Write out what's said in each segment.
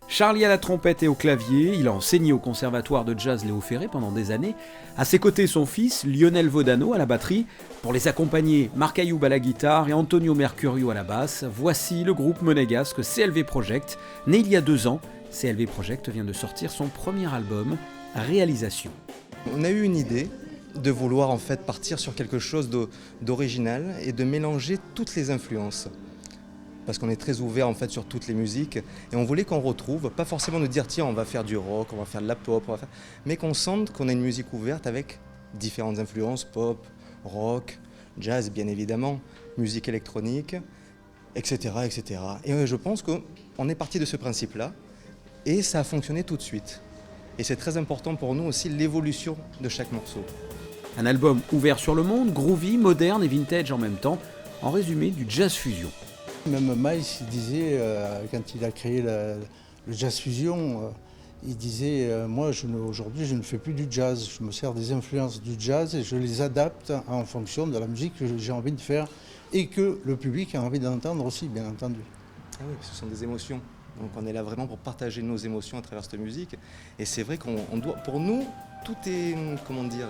Charlie à la trompette et au clavier, il a enseigné au conservatoire de jazz Léo Ferré pendant des années. À ses côtés, son fils, Lionel Vaudano à la batterie. Pour les accompagner, Marc Ayoub à la guitare et Antonio Mercurio à la basse. Voici le groupe monégasque CLV Project. Né il y a 2 ans, CLV Project vient de sortir son premier album, Réalisation. On a eu une idée de vouloir en fait partir sur quelque chose d'original et de mélanger toutes les influences. Parce qu'on est très ouvert en fait sur toutes les musiques et on voulait qu'on retrouve, pas forcément nous dire tiens on va faire du rock, on va faire de la pop, mais qu'on sente qu'on a une musique ouverte avec différentes influences, pop, rock, jazz bien évidemment, musique électronique, etc. etc. Et je pense qu'on est parti de ce principe-là et ça a fonctionné tout de suite. Et c'est très important pour nous aussi l'évolution de chaque morceau. Un album ouvert sur le monde, groovy, moderne et vintage en même temps, en résumé du jazz fusion. Même Miles, il disait, quand il a créé le jazz fusion, il disait moi aujourd'hui je ne fais plus du jazz, je me sers des influences du jazz et je les adapte en fonction de la musique que j'ai envie de faire et que le public a envie d'entendre aussi, bien entendu. Ah oui, ce sont des émotions. Donc on est là vraiment pour partager nos émotions à travers cette musique. Et c'est vrai qu'on doit, pour nous, tout est, comment dire,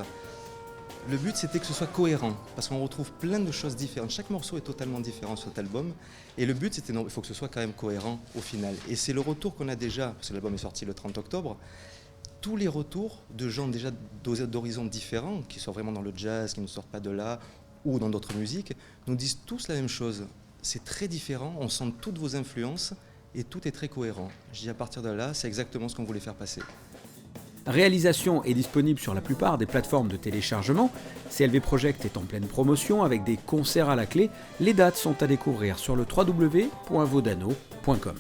le but c'était que ce soit cohérent, parce qu'on retrouve plein de choses différentes. Chaque morceau est totalement différent sur cet album. Et le but c'était, non, il faut que ce soit quand même cohérent au final. Et c'est le retour qu'on a déjà, parce que l'album est sorti le 30 octobre, tous les retours de gens déjà d'horizons différents, qui sont vraiment dans le jazz, qui ne sortent pas de là, ou dans d'autres musiques, nous disent tous la même chose. C'est très différent, on sent toutes vos influences, et tout est très cohérent. Je dis à partir de là, c'est exactement ce qu'on voulait faire passer. Réalisation est disponible sur la plupart des plateformes de téléchargement. CLV Project est en pleine promotion avec des concerts à la clé. Les dates sont à découvrir sur le www.vaudano.com.